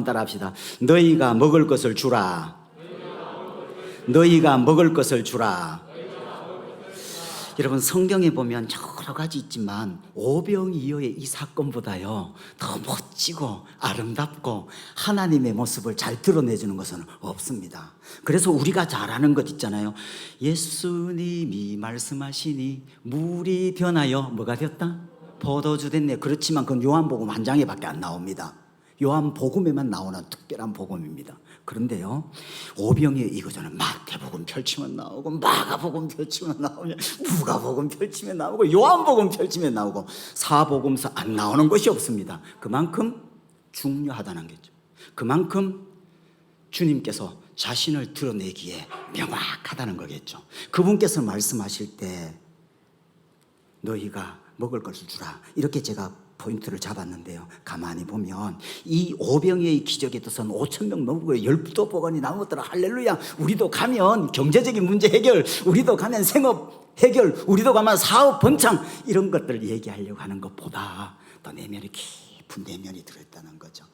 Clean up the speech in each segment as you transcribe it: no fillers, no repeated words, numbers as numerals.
따라합시다. 너희가 먹을 것을 주라. 너희가 먹을 것을 주라. 여러분, 성경에 보면 여러 가지 있지만 오병이어의 이 사건보다요 더 멋지고 아름답고 하나님의 모습을 잘 드러내주는 것은 없습니다. 그래서 우리가 잘 아는 것 있잖아요. 예수님이 말씀하시니 물이 되나요? 뭐가 되었다? 포도주 됐네. 그렇지만 그건 요한복음 한 장에밖에 안 나옵니다. 요한복음에만 나오는 특별한 복음입니다. 그런데요, 오병이어 이거저는 마태복음 펼치면 나오고, 마가복음 펼치면 나오고, 누가복음 펼치면 나오고, 요한복음 펼치면 나오고, 사복음서 안 나오는 것이 없습니다. 그만큼 중요하다는 거죠. 그만큼 주님께서 자신을 드러내기에 명확하다는 거겠죠. 그분께서 말씀하실 때 너희가 먹을 것을 주라, 이렇게 제가 포인트를 잡았는데요, 가만히 보면 이 오병이어의 기적에 뜻은 5,000명 넘고 12도보관이 나온 것들은 할렐루야. 우리도 가면 경제적인 문제 해결, 우리도 가면 생업 해결, 우리도 가면 사업 번창, 이런 것들을 얘기하려고 하는 것보다 더 내면에 깊은 내면이 들어있다는 거죠.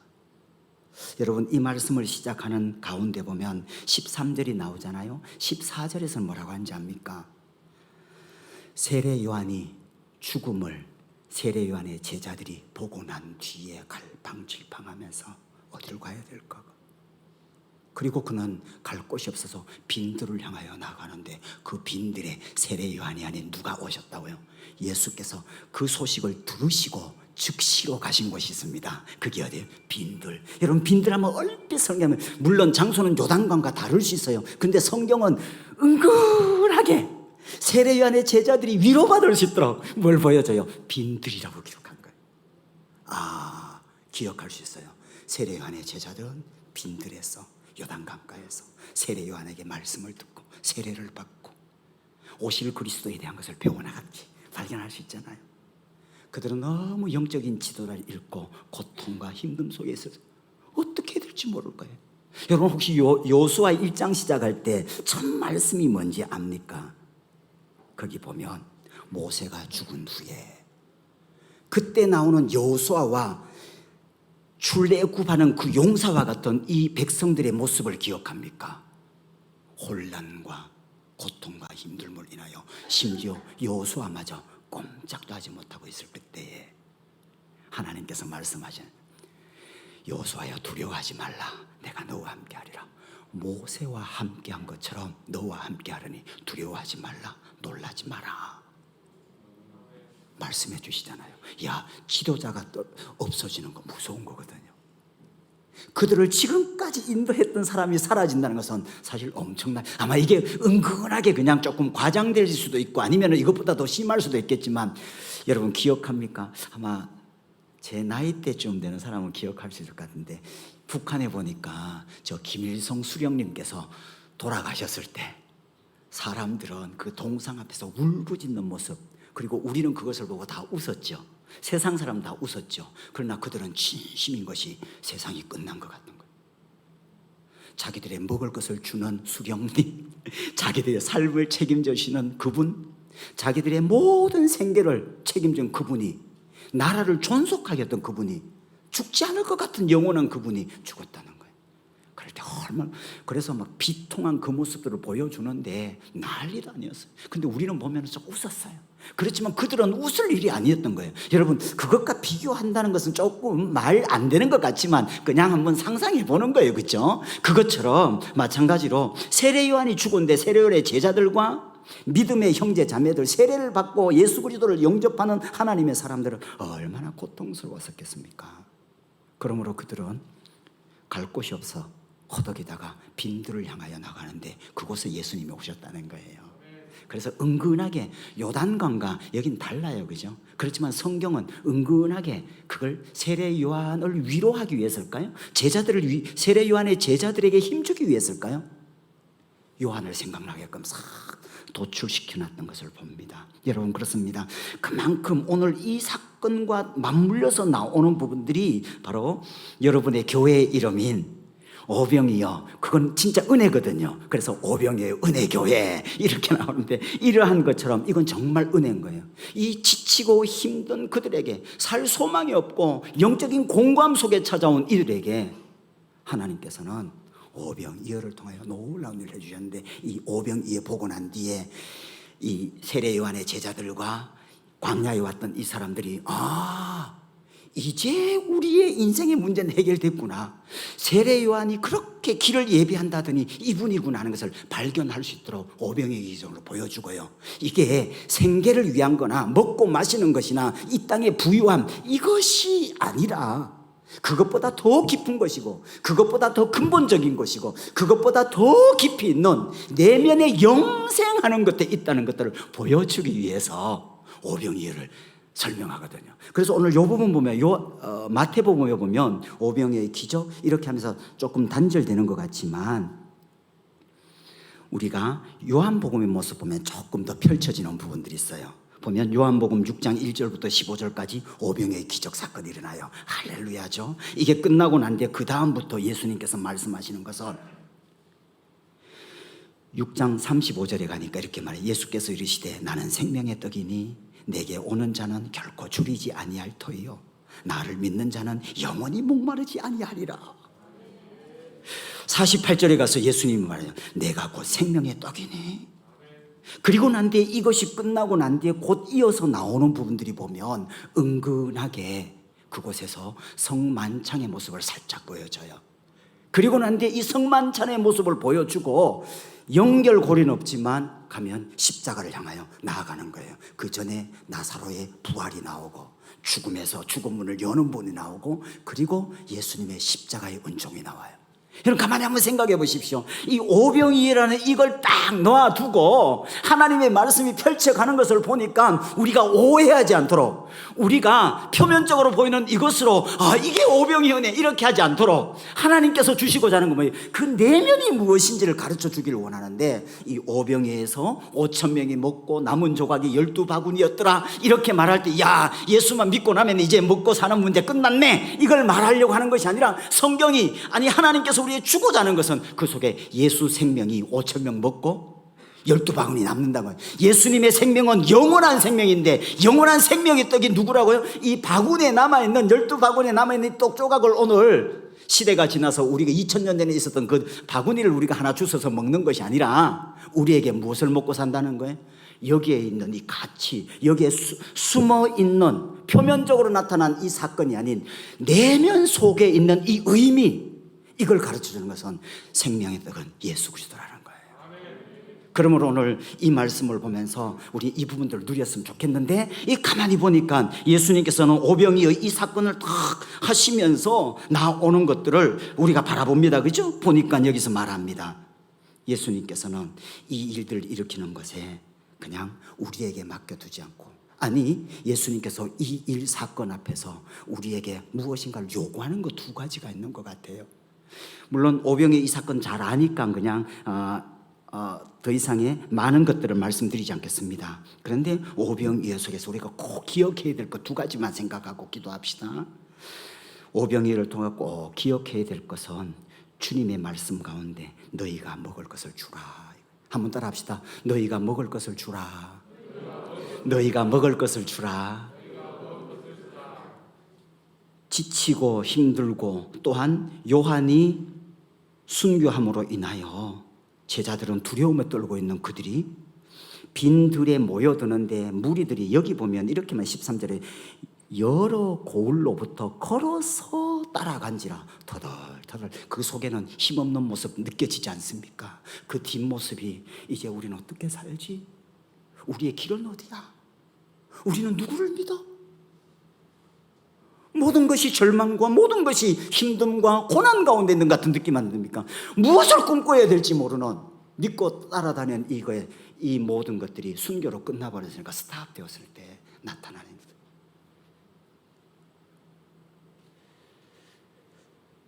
여러분, 이 말씀을 시작하는 가운데 보면 13절이 나오잖아요. 14절에서는 뭐라고 하는지 압니까? 세례 요한이 죽음을 세례 요한의 제자들이 보고 난 뒤에 갈팡질팡하면서 어디를 가야 될까? 그리고 그는 갈 곳이 없어서 빈들을 향하여 나가는데 그 빈들에 세례 요한이 아닌 누가 오셨다고요? 예수께서 그 소식을 들으시고 즉시로 가신 곳이 있습니다. 그게 어디예요? 빈들. 여러분, 빈들 하면 얼핏 성경은, 물론 장소는 요단강과 다를 수 있어요. 근데 성경은 은근하게 세례 요한의 제자들이 위로받을 수 있도록 뭘 보여줘요? 빈들이라고 기록한 거예요. 아, 기억할 수 있어요. 세례 요한의 제자들은 빈들에서, 요단강가에서 세례 요한에게 말씀을 듣고 세례를 받고 오실 그리스도에 대한 것을 배워나갔지, 발견할 수 있잖아요. 그들은 너무 영적인 지도를 잃고 고통과 힘듦 속에 있어서 어떻게 해야 될지 모를 거예요. 여러분, 혹시 요수아 1장 시작할 때 첫 말씀이 뭔지 압니까? 거기 보면 모세가 죽은 후에 그때 나오는 여호수아와 출애굽하는 그 용사와 같은 이 백성들의 모습을 기억합니까? 혼란과 고통과 힘듦을 인하여 심지어 여호수아마저 꼼짝도 하지 못하고 있을 그때에 하나님께서 말씀하신, 여호수아여 두려워하지 말라, 내가 너와 함께하리라. 모세와 함께한 것처럼 너와 함께하려니 두려워하지 말라, 놀라지 마라 말씀해 주시잖아요. 야, 지도자가 또 없어지는 거 무서운 거거든요. 그들을 지금까지 인도했던 사람이 사라진다는 것은 사실 엄청난, 아마 이게 은근하게 그냥 조금 과장될 수도 있고 아니면 이것보다 더 심할 수도 있겠지만, 여러분 기억합니까? 아마 제 나이 때쯤 되는 사람은 기억할 수 있을 것 같은데, 북한에 보니까 저 김일성 수령님께서 돌아가셨을 때 사람들은 그 동상 앞에서 울부짖는 모습, 그리고 우리는 그것을 보고 다 웃었죠. 세상 사람 다 웃었죠. 그러나 그들은 진심인 것이 세상이 끝난 것 같은 거예요. 자기들의 먹을 것을 주는 수령님, 자기들의 삶을 책임져 주시는 그분, 자기들의 모든 생계를 책임진 그분이, 나라를 존속하게 했던 그분이, 죽지 않을 것 같은 영원한 그분이 죽었다는 거예요. 그럴 때 얼마나, 그래서 막 비통한 그 모습들을 보여주는데 난리도 아니었어요. 근데 우리는 보면서 웃었어요. 그렇지만 그들은 웃을 일이 아니었던 거예요. 여러분, 그것과 비교한다는 것은 조금 말 안 되는 것 같지만 그냥 한번 상상해 보는 거예요. 그렇죠? 그것처럼 마찬가지로 세례 요한이 죽었는데 세례 요한의 제자들과 믿음의 형제 자매들, 세례를 받고 예수 그리스도를 영접하는 하나님의 사람들은 얼마나 고통스러웠었겠습니까? 그러므로 그들은 갈 곳이 없어 허덕이다가 빈들을 향하여 나가는데 그곳에 예수님이 오셨다는 거예요. 그래서 은근하게 요단강과 여긴 달라요, 그죠? 그렇지만 성경은 은근하게 그걸 세례 요한을 위로하기 위해서일까요? 세례 요한의 제자들에게 힘주기 위해서일까요? 요한을 생각나게끔 싹 도출시켜 놨던 것을 봅니다. 여러분, 그렇습니다. 그만큼 오늘 이 사건과 맞물려서 나오는 부분들이 바로 여러분의 교회의 이름인 오병이어, 그건 진짜 은혜거든요. 그래서 오병이어의 은혜교회 이렇게 나오는데, 이러한 것처럼 이건 정말 은혜인 거예요. 이 지치고 힘든 그들에게, 살 소망이 없고 영적인 공고함 속에 찾아온 이들에게 하나님께서는 오병이어를 통하여 놀라운 일을 해주셨는데, 이 오병이어 보고 난 뒤에 이 세례 요한의 제자들과 광야에 왔던 이 사람들이 이제 우리의 인생의 문제는 해결됐구나, 세례 요한이 그렇게 길을 예비한다더니 이분이구나 하는 것을 발견할 수 있도록 오병이어 기적으로 보여주고요, 이게 생계를 위한 거나 먹고 마시는 것이나 이 땅의 부유함, 이것이 아니라 그것보다 더 깊은 것이고, 그것보다 더 근본적인 것이고, 그것보다 더 깊이 있는 내면에 영생하는 것들이 있다는 것들을 보여주기 위해서 오병이어를 설명하거든요. 그래서 오늘 이 부분 보면, 마태복음에 보면 오병이어의 기적 이렇게 하면서 조금 단절되는 것 같지만, 우리가 요한복음의 모습 보면 조금 더 펼쳐지는 부분들이 있어요. 보면 요한복음 6장 1절부터 15절까지 오병이어의 기적 사건이 일어나요. 할렐루야죠. 이게 끝나고 난 뒤에 그 다음부터 예수님께서 말씀하시는 것은 6장 35절에 가니까 이렇게 말해요. 예수께서 이르시되 나는 생명의 떡이니 내게 오는 자는 결코 줄이지 아니할 터이요 나를 믿는 자는 영원히 목마르지 아니하리라. 48절에 가서 예수님이 말해요. 내가 곧 생명의 떡이니. 그리고 난 뒤에 이것이 끝나고 난 뒤에 곧 이어서 나오는 부분들이 보면 은근하게 그곳에서 성만찬의 모습을 살짝 보여줘요. 그리고 난 뒤에 이 성만찬의 모습을 보여주고 연결고리는 없지만 가면 십자가를 향하여 나아가는 거예요. 그 전에 나사로의 부활이 나오고 죽음에서 죽은 문을 여는 분이 나오고 그리고 예수님의 십자가의 은총이 나와요. 여러분 가만히 한번 생각해 보십시오. 이 오병이어라는 이걸 딱 놓아두고 하나님의 말씀이 펼쳐가는 것을 보니까 우리가 오해하지 않도록, 우리가 표면적으로 보이는 이것으로 이게 오병이어네 이렇게 하지 않도록 하나님께서 주시고자 하는 건 뭐예요? 그 내면이 무엇인지를 가르쳐 주기를 원하는데, 이 오병이어에서 5,000명이 먹고 남은 조각이 12바구니였더라 이렇게 말할 때, 야 예수만 믿고 나면 이제 먹고 사는 문제 끝났네 이걸 말하려고 하는 것이 아니라, 성경이 아니 하나님께서 우리의 주고자 하는 것은 그 속에 예수 생명이 5,000명 먹고 12바구니 남는다고요. 예수님의 생명은 영원한 생명인데, 영원한 생명의 떡이 누구라고요? 이 바구니에 남아있는 12바구니에 남아있는 떡 조각을 오늘 시대가 지나서 우리가 2000년 전에 있었던 그 바구니를 우리가 하나 주워서 먹는 것이 아니라 우리에게 무엇을 먹고 산다는 거예요? 여기에 있는 이 가치, 여기에 숨어있는 표면적으로 나타난 이 사건이 아닌 내면 속에 있는 이 의미, 이걸 가르쳐주는 것은 생명의 떡은 예수 그리스도라는 거예요. 그러므로 오늘 이 말씀을 보면서 우리 이 부분들을 누렸으면 좋겠는데, 이 가만히 보니까 예수님께서는 오병이어 이 사건을 딱 하시면서 나오는 것들을 우리가 바라봅니다. 그죠? 보니까 여기서 말합니다. 예수님께서는 이 일들을 일으키는 것에 그냥 우리에게 맡겨두지 않고, 아니 예수님께서 이 일 사건 앞에서 우리에게 무엇인가를 요구하는 것 두 가지가 있는 것 같아요. 물론 오병이어 이 사건 잘 아니까 그냥 더 이상의 많은 것들을 말씀드리지 않겠습니다. 그런데 오병이어 속에서 우리가 꼭 기억해야 될 것 두 가지만 생각하고 기도합시다. 오병이어를 통해 꼭 기억해야 될 것은 주님의 말씀 가운데 너희가 먹을 것을 주라. 한번 따라 합시다. 너희가 먹을 것을 주라. 너희가 먹을 것을 주라. 지치고 힘들고, 또한 요한이 순교함으로 인하여 제자들은 두려움에 떨고 있는 그들이 빈 들에 모여드는데, 무리들이 여기 보면 이렇게만 13절에 여러 고을로부터 걸어서 따라간지라. 터덜터덜. 그 속에는 힘없는 모습 느껴지지 않습니까? 그 뒷모습이 이제 우리는 어떻게 살지? 우리의 길은 어디야? 우리는 누구를 믿어? 모든 것이 절망과 모든 것이 힘듦과 고난 가운데 있는 것 같은 느낌 안 듭니까? 무엇을 꿈꿔야 될지 모르는, 믿고 따라다니는 이거에 이 모든 것들이 순교로 끝나버렸으니까 스탑되었을 때 나타나는 것.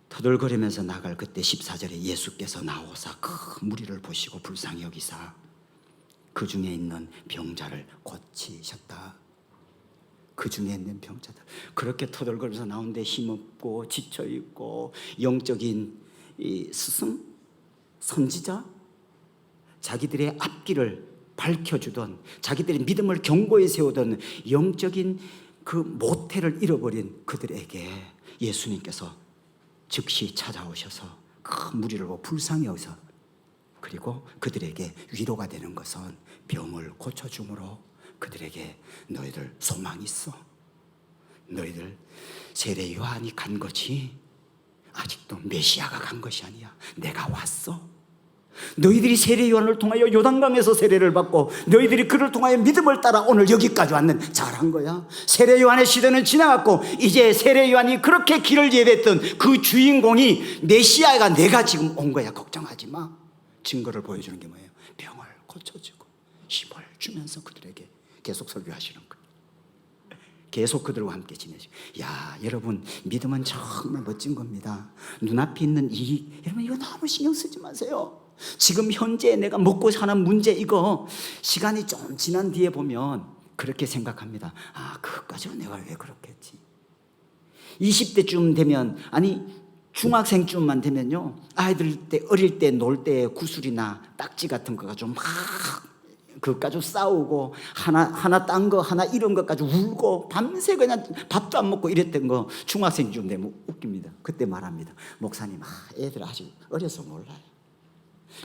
터덜거리면서 나갈 그때 14절에 예수께서 나오사 그 무리를 보시고 불쌍히 여기사 그 중에 있는 병자를 고치셨다. 그 중에 있는 병자들, 그렇게 터덜거리면서 나오는데 힘없고 지쳐있고 영적인 이 스승, 선지자, 자기들의 앞길을 밝혀주던, 자기들의 믿음을 견고히 세우던 영적인 그 모태를 잃어버린 그들에게 예수님께서 즉시 찾아오셔서 큰 무리를 보고 불쌍히 여기서, 그리고 그들에게 위로가 되는 것은 병을 고쳐줌으로 그들에게 너희들 소망이 있어. 너희들 세례 요한이 간 것이 아직도 메시아가 간 것이 아니야. 내가 왔어. 너희들이 세례 요한을 통하여 요단강에서 세례를 받고 너희들이 그를 통하여 믿음을 따라 오늘 여기까지 왔는 잘한 거야. 세례 요한의 시대는 지나갔고 이제 세례 요한이 그렇게 길을 예배했던 그 주인공이 메시아가 내가 지금 온 거야. 걱정하지 마. 증거를 보여주는 게 뭐예요? 병을 고쳐주고 힘을 주면서 그들에게 계속 설교하시는 거예요. 계속 그들과 함께 지내시고. 야, 여러분, 믿음은 정말 멋진 겁니다. 눈앞에 있는 일이, 여러분 이거 너무 신경 쓰지 마세요. 지금 현재 내가 먹고 사는 문제, 이거 시간이 좀 지난 뒤에 보면 그렇게 생각합니다. 아, 그것까지고 내가 왜 그렇게 했지. 20대쯤 되면, 아니 중학생쯤만 되면요, 아이들 때 어릴 때 놀 때 구슬이나 딱지 같은 거 가지고 막 그것 가지고 싸우고 하나 딴 거 하나 이런 것 가지고 울고 밤새 그냥 밥도 안 먹고 이랬던 거 중학생쯤 되면 웃깁니다. 그때 말합니다. 목사님, 애들 아직 어려서 몰라요.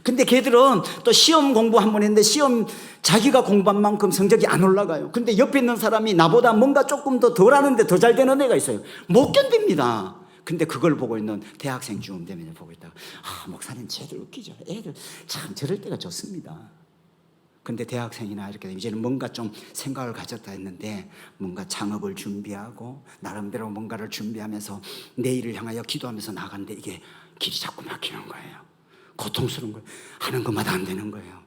근데 걔들은 또 시험 공부 한 번 했는데 시험 자기가 공부한 만큼 성적이 안 올라가요. 근데 옆에 있는 사람이 나보다 뭔가 조금 더 하는데 더 잘 되는 애가 있어요. 못 견딥니다. 근데 그걸 보고 있는 대학생쯤 되면 보고 있다가, 목사님 쟤들 웃기죠. 애들 참 저럴 때가 좋습니다. 근데 대학생이나 이렇게 되면 이제는 뭔가 좀 생각을 가졌다 했는데 뭔가 창업을 준비하고 나름대로 뭔가를 준비하면서 내일을 향하여 기도하면서 나가는데 이게 길이 자꾸 막히는 거예요. 고통스러운 거예요. 하는 것마다 안 되는 거예요.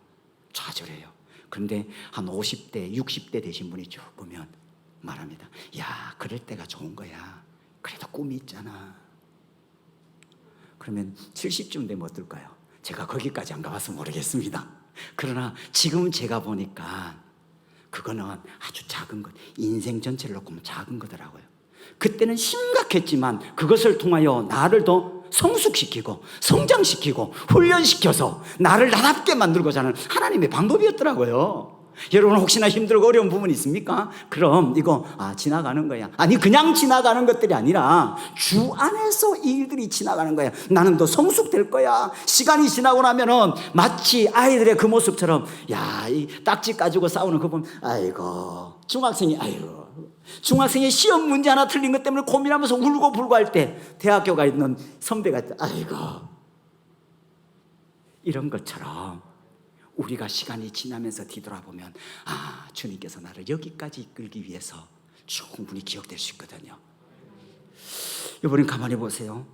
좌절해요. 그런데 한 50대, 60대 되신 분이 쭉 보면 말합니다. 야, 그럴 때가 좋은 거야. 그래도 꿈이 있잖아. 그러면 70쯤 되면 어떨까요? 제가 거기까지 안 가봐서 모르겠습니다. 그러나 지금 제가 보니까 그거는 아주 작은 것, 인생 전체를 놓고 보면 작은 거더라고요. 그때는 심각했지만 그것을 통하여 나를 더 성숙시키고 성장시키고 훈련시켜서 나를 나답게 만들고자 하는 하나님의 방법이었더라고요. 여러분 혹시나 힘들고 어려운 부분이 있습니까? 그럼 이거 지나가는 거야. 아니 그냥 지나가는 것들이 아니라 주 안에서 이 일들이 지나가는 거야. 나는 더 성숙될 거야. 시간이 지나고 나면은 마치 아이들의 그 모습처럼, 야, 이 딱지 가지고 싸우는 거 보면 아이고 중학생이 시험 문제 하나 틀린 것 때문에 고민하면서 울고 불고 할 때 대학교 가 있는 선배가 아이고, 이런 것처럼 우리가 시간이 지나면서 뒤돌아보면 주님께서 나를 여기까지 이끌기 위해서 충분히 기억될 수 있거든요. 이번엔 가만히 보세요.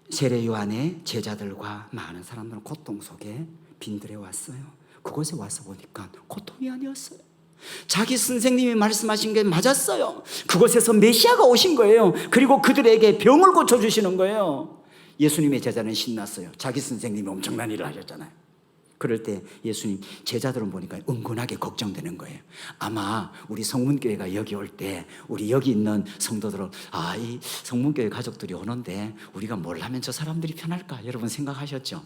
세례 요한의 제자들과 많은 사람들은 고통 속에 빈들에 왔어요. 그곳에 와서 보니까 고통이 아니었어요. 자기 선생님이 말씀하신 게 맞았어요. 그곳에서 메시아가 오신 거예요. 그리고 그들에게 병을 고쳐주시는 거예요. 예수님의 제자는 신났어요. 자기 선생님이 엄청난 일을 하셨잖아요. 그럴 때 예수님 제자들은 보니까 은근하게 걱정되는 거예요. 아마 우리 성문교회가 여기 올 때 우리 여기 있는 성도들은 이 성문교회 가족들이 오는데 우리가 뭘 하면 저 사람들이 편할까? 여러분 생각하셨죠?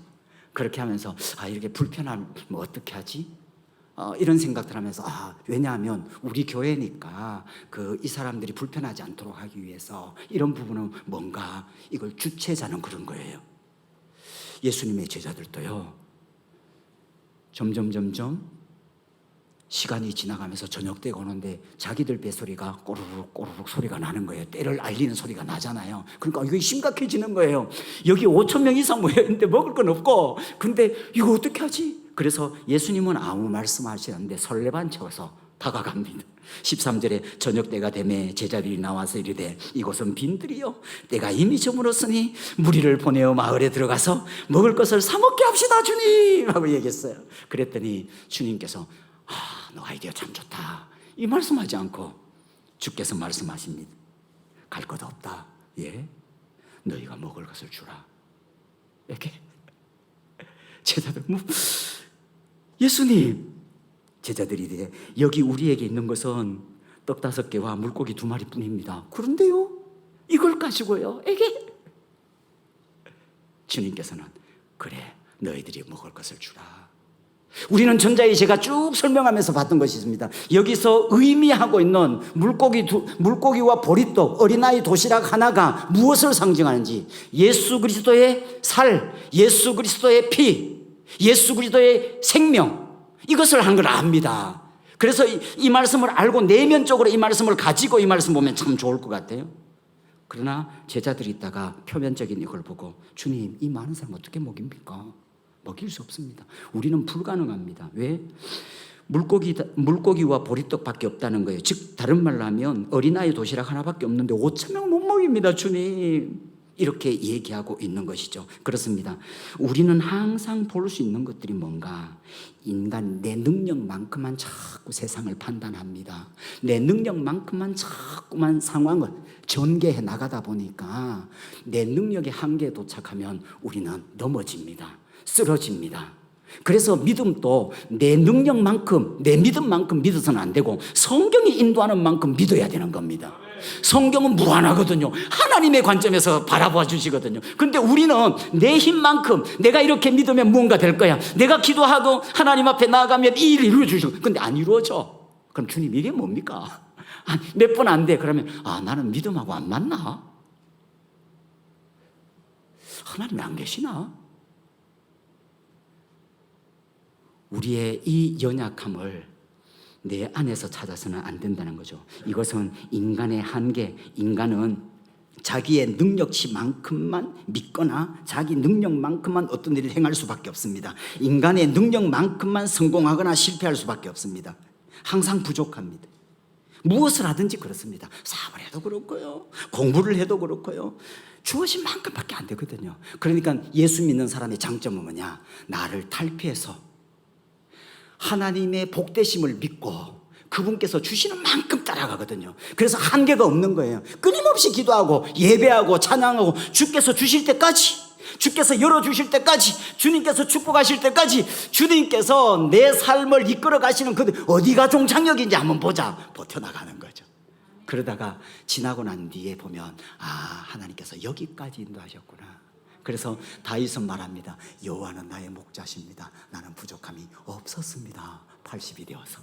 그렇게 하면서 이렇게 불편하면 어떻게 하지? 이런 생각들 하면서 왜냐하면 우리 교회니까 이 사람들이 불편하지 않도록 하기 위해서 이런 부분은 뭔가 이걸 주체자는 그런 거예요. 예수님의 제자들도요, 점점 시간이 지나가면서 저녁때가 오는데 자기들 뱃소리가 꼬르륵 꼬르륵 소리가 나는 거예요. 때를 알리는 소리가 나잖아요. 그러니까 이게 심각해지는 거예요. 여기 5천 명 이상 모여있는데 먹을 건 없고, 근데 이거 어떻게 하지? 그래서 예수님은 아무 말씀하시는데 설레반쳐서 다가갑니다. 13절에 저녁때가 되매 제자들이 나와서 이르되 이곳은 빈들이요 때가 이미 저물었으니 무리를 보내어 마을에 들어가서 먹을 것을 사 먹게 합시다 주님 하고 얘기했어요. 그랬더니 주님께서 너 아이디어 참 좋다 이 말씀하지 않고 주께서 말씀하십니다. 갈 것 없다. 예? 너희가 먹을 것을 주라. 이렇게 제자들 예수님, 제자들이 이제 여기 우리에게 있는 것은 떡 5개와 물고기 2마리 뿐입니다. 그런데요, 이걸 가지고요, 에게 주님께서는 그래, 너희들이 먹을 것을 주라. 우리는 전자에 제가 쭉 설명하면서 봤던 것이 있습니다. 여기서 의미하고 있는 물고기와 보리떡, 어린아이 도시락 하나가 무엇을 상징하는지, 예수 그리스도의 살, 예수 그리스도의 피, 예수 그리스도의 생명, 이것을 한 걸 압니다. 그래서 이 말씀을 알고 내면적으로 이 말씀을 가지고 이 말씀 보면 참 좋을 것 같아요. 그러나 제자들이 있다가 표면적인 이걸 보고, 주님, 이 많은 사람 어떻게 먹입니까? 먹일 수 없습니다. 우리는 불가능합니다. 왜? 물고기와 보리떡밖에 없다는 거예요. 즉 다른 말로 하면 어린아이 도시락 하나밖에 없는데 5,000명 못 먹입니다, 주님. 이렇게 얘기하고 있는 것이죠. 그렇습니다. 우리는 항상 볼 수 있는 것들이 뭔가, 인간 내 능력만큼만 자꾸 세상을 판단합니다. 내 능력만큼만 자꾸만 상황을 전개해 나가다 보니까 내 능력의 한계에 도착하면 우리는 넘어집니다. 쓰러집니다. 그래서 믿음도 내 능력만큼, 내 믿음만큼 믿어서는 안 되고 성경이 인도하는 만큼 믿어야 되는 겁니다. 성경은 무한하거든요. 하나님의 관점에서 바라봐 주시거든요. 근데 우리는 내 힘만큼, 내가 이렇게 믿으면 무언가 될 거야, 내가 기도하고 하나님 앞에 나아가면 이 일을 이루어 주시고, 근데 안 이루어져. 그럼 주님, 이게 뭡니까? 몇 번 안 돼. 그러면 나는 믿음하고 안 맞나? 하나님이 안 계시나? 우리의 이 연약함을 내 안에서 찾아서는 안 된다는 거죠. 이것은 인간의 한계, 인간은 자기의 능력치만큼만 믿거나 자기 능력만큼만 어떤 일을 행할 수밖에 없습니다. 인간의 능력만큼만 성공하거나 실패할 수밖에 없습니다. 항상 부족합니다. 무엇을 하든지 그렇습니다. 사업을 해도 그렇고요, 공부를 해도 그렇고요, 주어진 만큼밖에 안 되거든요. 그러니까 예수 믿는 사람의 장점은 뭐냐? 나를 탈피해서 하나님의 복되심을 믿고 그분께서 주시는 만큼 따라가거든요. 그래서 한계가 없는 거예요. 끊임없이 기도하고 예배하고 찬양하고, 주께서 주실 때까지, 주께서 열어주실 때까지, 주님께서 축복하실 때까지, 주님께서 내 삶을 이끌어 가시는 그 어디가 종착역인지 한번 보자, 버텨나가는 거죠. 그러다가 지나고 난 뒤에 보면 하나님께서 여기까지 인도하셨구나. 그래서 다윗은 말합니다. 여호와는 나의 목자십니다. 나는 부족함이 없었습니다. 80이 되어서.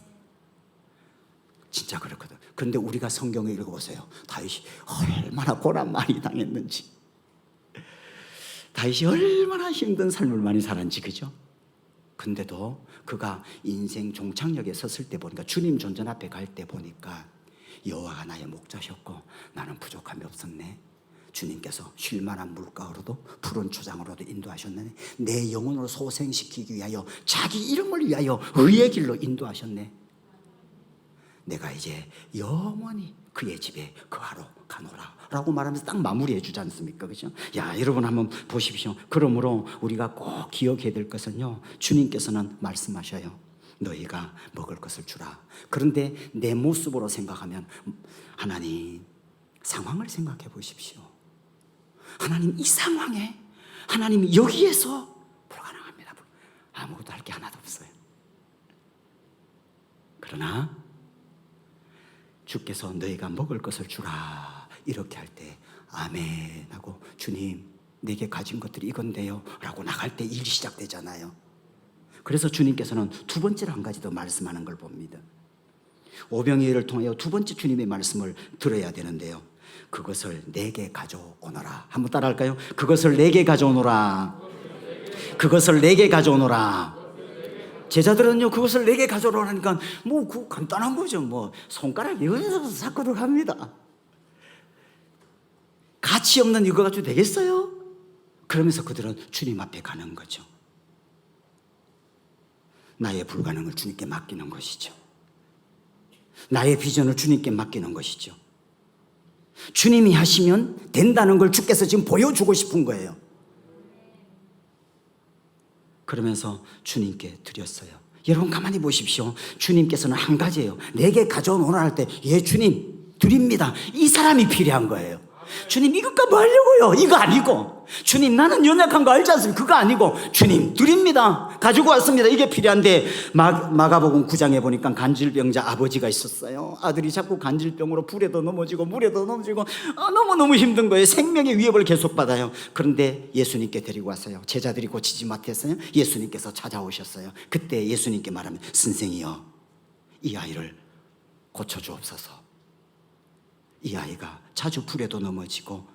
진짜 그렇거든. 그런데 우리가 성경을 읽어보세요. 다윗이 얼마나 고난 많이 당했는지, 다윗이 얼마나 힘든 삶을 많이 살았는지, 그죠? 근데도 그가 인생 종착역에 섰을 때 보니까, 주님 존전 앞에 갈 때 보니까 여호와가 나의 목자셨고 나는 부족함이 없었네. 주님께서 쉴만한 물가로도 푸른 초장으로도 인도하셨네. 내 영혼을 소생시키기 위하여 자기 이름을 위하여 의의 길로 인도하셨네. 내가 이제 영원히 그의 집에 거하러 가노라 라고 말하면서 딱 마무리해 주지 않습니까? 그죠? 야, 여러분 한번 보십시오. 그러므로 우리가 꼭 기억해야 될 것은요, 주님께서는 말씀하셔요. 너희가 먹을 것을 주라. 그런데 내 모습으로 생각하면, 하나님 상황을 생각해 보십시오. 하나님 이 상황에, 하나님 여기에서 불가능합니다. 아무것도 할 게 하나도 없어요. 그러나 주께서 너희가 먹을 것을 주라 이렇게 할 때 아멘 하고, 주님 내게 가진 것들이 이건데요 라고 나갈 때 일이 시작되잖아요. 그래서 주님께서는 두 번째로 한 가지 더 말씀하는 걸 봅니다. 오병이어를 통하여 두 번째 주님의 말씀을 들어야 되는데요, 그것을 내게 가져오너라. 한번 따라할까요? 그것을 내게 가져오너라. 그것을 내게 가져오너라. 제자들은요, 그것을 내게 가져오라니까 그 간단한 거죠. 손가락 여기서 자꾸 들어갑니다. 가치 없는 이거 가지고 되겠어요? 그러면서 그들은 주님 앞에 가는 거죠. 나의 불가능을 주님께 맡기는 것이죠. 나의 비전을 주님께 맡기는 것이죠. 주님이 하시면 된다는 걸 주께서 지금 보여주고 싶은 거예요. 그러면서 주님께 드렸어요. 여러분 가만히 보십시오. 주님께서는 한 가지예요. 내게 가져오노라 할 때, 예 주님 드립니다, 이 사람이 필요한 거예요. 주님 이것과 뭐 하려고요? 이거 아니고, 주님 나는 연약한 거 알지 않습니까? 그거 아니고, 주님 드립니다. 가지고 왔습니다. 이게 필요한데, 마가복음 9장에 보니까 간질병자 아버지가 있었어요. 아들이 자꾸 간질병으로 불에도 넘어지고 물에도 넘어지고 너무너무 힘든 거예요. 생명의 위협을 계속 받아요. 그런데 예수님께 데리고 왔어요. 제자들이 고치지 못했어요. 예수님께서 찾아오셨어요. 그때 예수님께 말하면, 선생이여, 이 아이를 고쳐주옵소서. 이 아이가 자주 불에도 넘어지고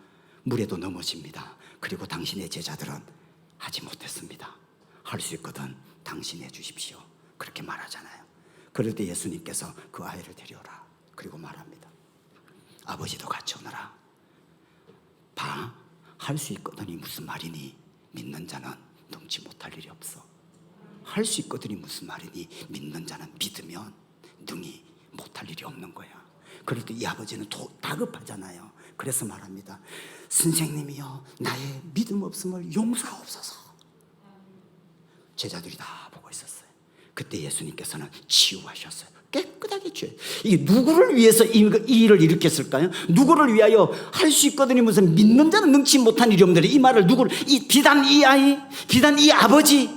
물에도 넘어집니다. 그리고 당신의 제자들은 하지 못했습니다. 할 수 있거든 당신이 해주십시오. 그렇게 말하잖아요. 그럴 때 예수님께서 그 아이를 데려오라. 그리고 말합니다. 아버지도 같이 오너라. 봐, 할 수 있거든이 무슨 말이니? 믿는 자는 능치 못할 일이 없어. 할 수 있거든이 무슨 말이니? 믿는 자는 믿으면 능히 못할 일이 없는 거야. 그럴 때 이 아버지는 다급하잖아요. 그래서 말합니다. 선생님이여, 나의 믿음 없음을 용서하옵소서. 제자들이 다 보고 있었어요. 그때 예수님께서는 치유하셨어요. 깨끗하게 치유해요. 이게 누구를 위해서 이 일을 일으켰을까요? 누구를 위하여? 할 수 있거든이 무슨 믿는 자는 능치 못한 일이 없는데, 이 말을 비단 이 아이, 비단 이 아버지?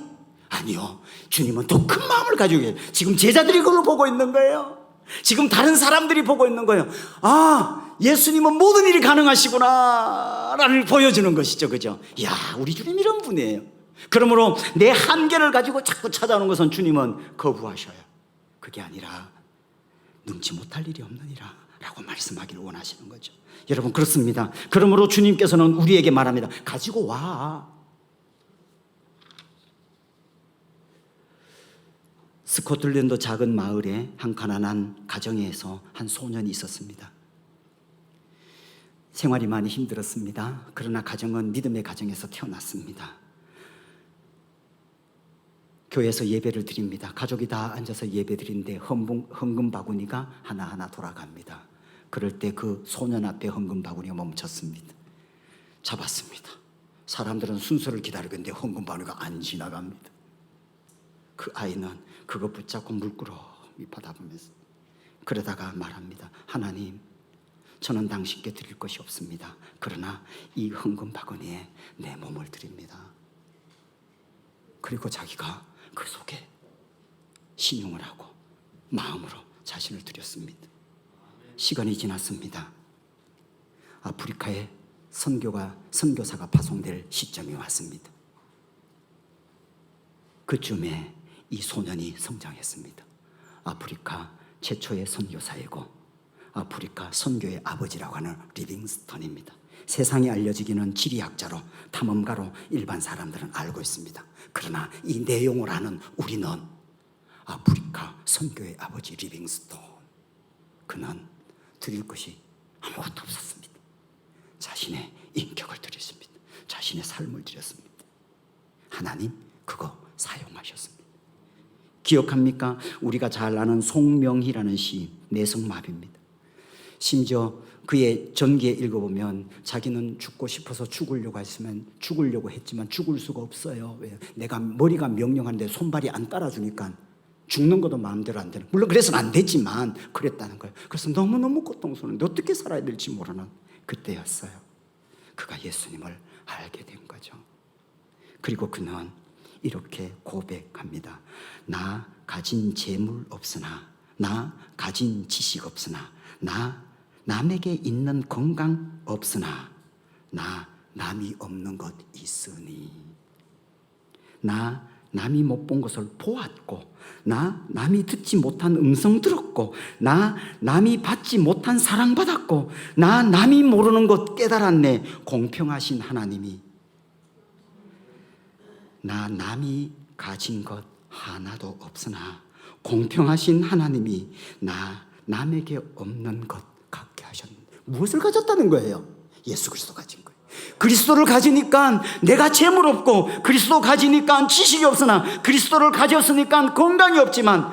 아니요, 주님은 더 큰 마음을 가지고 계세요. 지금 제자들이 그걸 보고 있는 거예요. 지금 다른 사람들이 보고 있는 거예요. 아, 예수님은 모든 일이 가능하시구나 라를 보여주는 것이죠. 그죠? 이야, 우리 주님 이런 분이에요. 그러므로 내 한계를 가지고 자꾸 찾아오는 것은 주님은 거부하셔요. 그게 아니라 능치 못할 일이 없느니라 라고 말씀하기를 원하시는 거죠. 여러분, 그렇습니다. 그러므로 주님께서는 우리에게 말합니다. 가지고 와. 스코틀랜드 작은 마을에 한 가난한 가정에서 한 소년이 있었습니다. 생활이 많이 힘들었습니다. 그러나 가정은 믿음의 가정에서 태어났습니다. 교회에서 예배를 드립니다. 가족이 다 앉아서 예배 드리는데 헌금 바구니가 하나하나 돌아갑니다. 그럴 때 그 소년 앞에 헌금 바구니가 멈췄습니다. 잡았습니다. 사람들은 순서를 기다리고 있는데 헌금 바구니가 안 지나갑니다. 그 아이는 그거 붙잡고 물끄러미 바라보면서 그러다가 말합니다. 하나님, 저는 당신께 드릴 것이 없습니다. 그러나 이 헌금 바구니에 내 몸을 드립니다. 그리고 자기가 그 속에 신용을 하고 마음으로 자신을 드렸습니다. 시간이 지났습니다. 아프리카에 선교사가 파송될 시점이 왔습니다. 그쯤에 이 소년이 성장했습니다. 아프리카 최초의 선교사이고 아프리카 선교의 아버지라고 하는 리빙스턴입니다. 세상에 알려지기는 지리학자로, 탐험가로 일반 사람들은 알고 있습니다. 그러나 이 내용을 아는 우리는 아프리카 선교의 아버지 리빙스턴, 그는 드릴 것이 아무것도 없었습니다. 자신의 인격을 드렸습니다. 자신의 삶을 드렸습니다. 하나님 그거 사용하셨습니다. 기억합니까? 우리가 잘 아는 송명희라는 시, 내성마비입니다. 심지어 그의 전기에 읽어보면 자기는 죽고 싶어서 죽으려고 했지만 죽을 수가 없어요. 왜? 내가 머리가 명령하는데 손발이 안 따라주니까 죽는 것도 마음대로 안 되는, 물론 그래서는 안 됐지만 그랬다는 거예요. 그래서 너무너무 고통스러운데 어떻게 살아야 될지 모르는 그때였어요. 그가 예수님을 알게 된 거죠. 그리고 그는 이렇게 고백합니다. 나 가진 재물 없으나, 나 가진 지식 없으나, 나 남에게 있는 건강 없으나, 나 남이 없는 것 있으니, 나 남이 못 본 것을 보았고, 나 남이 듣지 못한 음성 들었고, 나 남이 받지 못한 사랑 받았고, 나 남이 모르는 것 깨달았네. 공평하신 하나님이 나 남이 가진 것 하나도 없으나 공평하신 하나님이 나 남에게 없는 것 갖게 하셨는데, 무엇을 가졌다는 거예요? 예수 그리스도 가진 거예요. 그리스도를 가지니까 내가 재물 없고, 그리스도 가지니까 지식이 없으나, 그리스도를 가졌으니까 건강이 없지만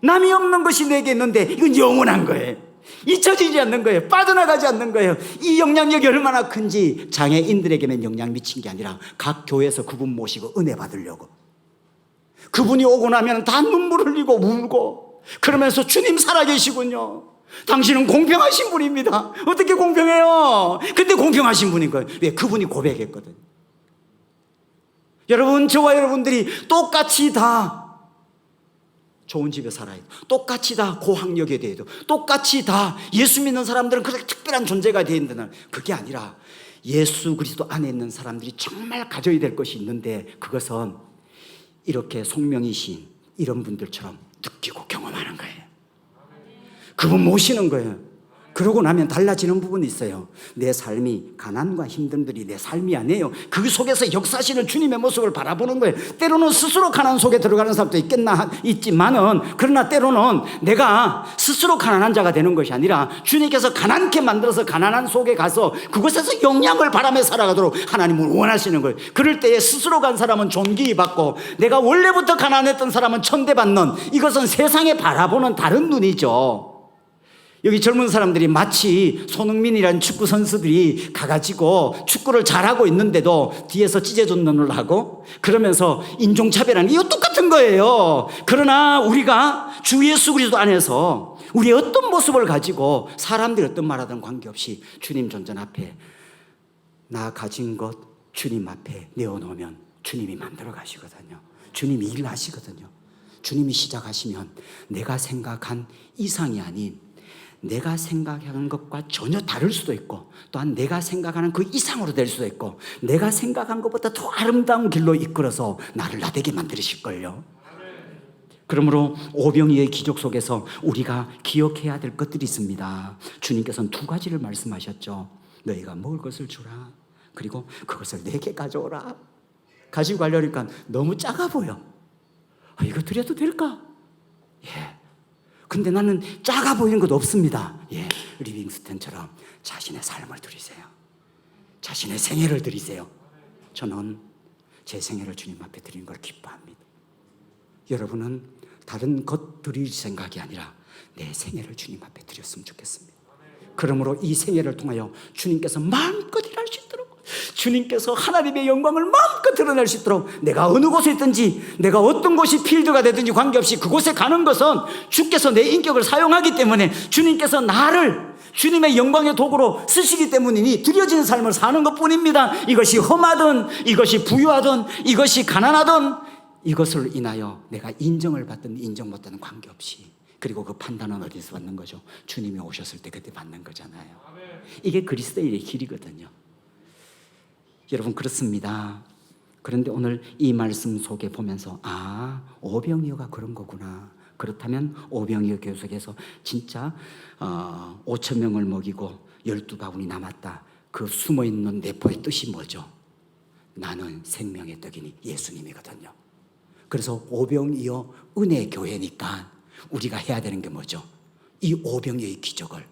남이 없는 것이 내게 있는데 이건 영원한 거예요. 잊혀지지 않는 거예요. 빠져나가지 않는 거예요. 이 영향력이 얼마나 큰지 장애인들에게는 영향 미친 게 아니라 각 교회에서 그분 모시고 은혜 받으려고, 그분이 오고 나면 다 눈물 흘리고 울고 그러면서 주님 살아계시군요, 당신은 공평하신 분입니다. 어떻게 공평해요? 근데 공평하신 분인 거예요. 왜? 그분이 고백했거든요. 여러분, 저와 여러분들이 똑같이 다 좋은 집에 살아야 돼. 똑같이 다 고학력에 대해 도 똑같이 다 예수 믿는 사람들은 그렇게 특별한 존재가 되어 있는 그게 아니라 예수 그리스도 안에 있는 사람들이 정말 가져야 될 것이 있는데 그것은 이렇게 송명이신 이런 분들처럼 느끼고 경험하는 거예요. 그분 모시는 거예요. 그러고 나면 달라지는 부분이 있어요. 내 삶이 가난과 힘듦들이 내 삶이 아니에요. 그 속에서 역사하시는 주님의 모습을 바라보는 거예요. 때로는 스스로 가난 속에 들어가는 사람도 있지만은 그러나 때로는 내가 스스로 가난한 자가 되는 것이 아니라 주님께서 가난케 만들어서 가난한 속에 가서 그곳에서 영향을 바라며 살아가도록 하나님은 원하시는 거예요. 그럴 때에 스스로 간 사람은 존귀 받고 내가 원래부터 가난했던 사람은 천대받는, 이것은 세상에 바라보는 다른 눈이죠. 여기 젊은 사람들이 마치 손흥민이라는 축구 선수들이 가가지고 축구를 잘하고 있는데도 뒤에서 찢어준 눈을 하고 그러면서 인종차별하는, 이거 똑같은 거예요. 그러나 우리가 주 예수 그리스도 안에서 우리의 어떤 모습을 가지고 사람들이 어떤 말하든 관계없이 주님 존전 앞에 나 가진 것 주님 앞에 내어놓으면 주님이 만들어 가시거든요. 주님이 일하시거든요. 주님이 시작하시면 내가 생각한 이상이 아닌 내가 생각하는 것과 전혀 다를 수도 있고 또한 내가 생각하는 그 이상으로 될 수도 있고 내가 생각한 것보다 더 아름다운 길로 이끌어서 나를 나되게 만드실걸요. 그러므로 오병이어의 기적 속에서 우리가 기억해야 될 것들이 있습니다. 주님께서는 두 가지를 말씀하셨죠. 너희가 먹을 것을 주라. 그리고 그것을 내게 가져오라. 가지고 가려니까 너무 작아 보여. 이거 드려도 될까? 예. 근데 나는 작아 보이는 것도 없습니다. 예, 리빙스턴처럼 자신의 삶을 드리세요. 자신의 생애를 드리세요. 저는 제 생애를 주님 앞에 드리는 걸 기뻐합니다. 여러분은 다른 것 드릴 생각이 아니라 내 생애를 주님 앞에 드렸으면 좋겠습니다. 그러므로 이 생애를 통하여 주님께서 마음껏 일할 수 있도록, 주님께서 하나님의 영광을 마음껏 드러낼 수 있도록 내가 어느 곳에 있든지 내가 어떤 곳이 필드가 되든지 관계없이 그곳에 가는 것은 주께서 내 인격을 사용하기 때문에 주님께서 나를 주님의 영광의 도구로 쓰시기 때문이니 드려진 삶을 사는 것뿐입니다. 이것이 험하든 이것이 부유하든 이것이 가난하든 이것을 인하여 내가 인정을 받든 인정 못 받든 관계없이, 그리고 그 판단은 어디서 받는 거죠? 주님이 오셨을 때 그때 받는 거잖아요. 이게 그리스도인의 길이거든요. 여러분, 그렇습니다. 그런데 오늘 이 말씀 속에 보면서 오병이어가 그런 거구나. 그렇다면 오병이어 교회 속에서 진짜 5천 명을 먹이고 12바구니 남았다. 그 숨어있는 내포의 뜻이 뭐죠? 나는 생명의 떡이니 예수님이거든요. 그래서 오병이어 은혜 교회니까 우리가 해야 되는 게 뭐죠? 이 오병이어의 기적을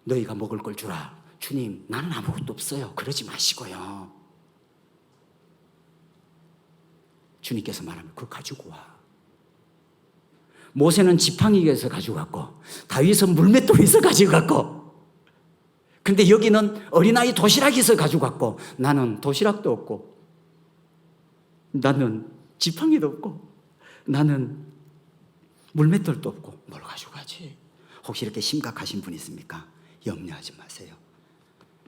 너희가 먹을 걸 주라. 주님, 나는 아무것도 없어요. 그러지 마시고요. 주님께서 말하면 그거 가지고 와. 모세는 지팡이에서 가지고 갔고 다윗은 물맷돌에서 가지고 갔고, 근데 여기는 어린아이 도시락에서 가지고 갔고 나는 도시락도 없고 나는 지팡이도 없고 나는 물맷돌도 없고 뭘 가지고 가지? 혹시 이렇게 심각하신 분 있습니까? 염려하지 마세요.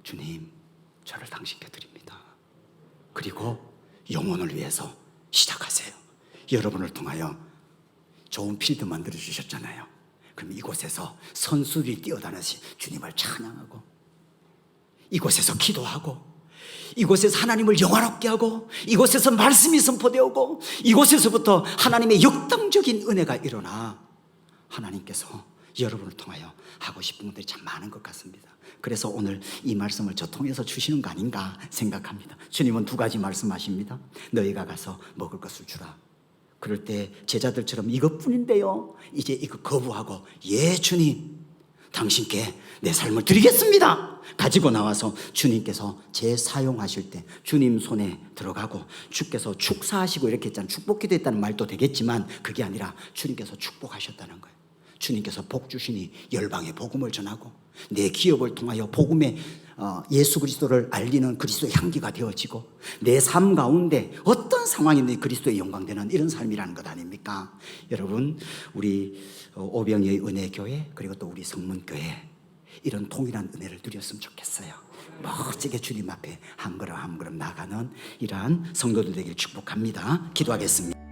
주님, 저를 당신께 드립니다. 그리고 영혼을 위해서 시작하세요. 여러분을 통하여 좋은 필드 만들어 주셨잖아요. 그럼 이곳에서 선수들이 뛰어다니시 주님을 찬양하고, 이곳에서 기도하고, 이곳에서 하나님을 영화롭게 하고, 이곳에서 말씀이 선포되고, 이곳에서부터 하나님의 역동적인 은혜가 일어나 하나님께서 여러분을 통하여 하고 싶은 것들이 참 많은 것 같습니다. 그래서 오늘 이 말씀을 저 통해서 주시는 거 아닌가 생각합니다. 주님은 두 가지 말씀하십니다. 너희가 가서 먹을 것을 주라. 그럴 때 제자들처럼 이것뿐인데요, 이제 이거 거부하고 예 주님, 당신께 내 삶을 드리겠습니다 가지고 나와서 주님께서 재사용하실 때 주님 손에 들어가고, 주께서 축사하시고 이렇게 했잖아요. 축복기도 했다는 말도 되겠지만 그게 아니라 주님께서 축복하셨다는 거예요. 주님께서 복 주시니 열방에 복음을 전하고 내 기업을 통하여 복음의 예수 그리스도를 알리는 그리스도의 향기가 되어지고 내 삶 가운데 어떤 상황이든 그리스도의 영광되는 이런 삶이라는 것 아닙니까? 여러분, 우리 오병이의 은혜교회 그리고 또 우리 성문교회 이런 동일한 은혜를 누렸으면 좋겠어요. 멋지게 주님 앞에 한 걸음 한 걸음 나가는 이러한 성도들 되기를 축복합니다. 기도하겠습니다.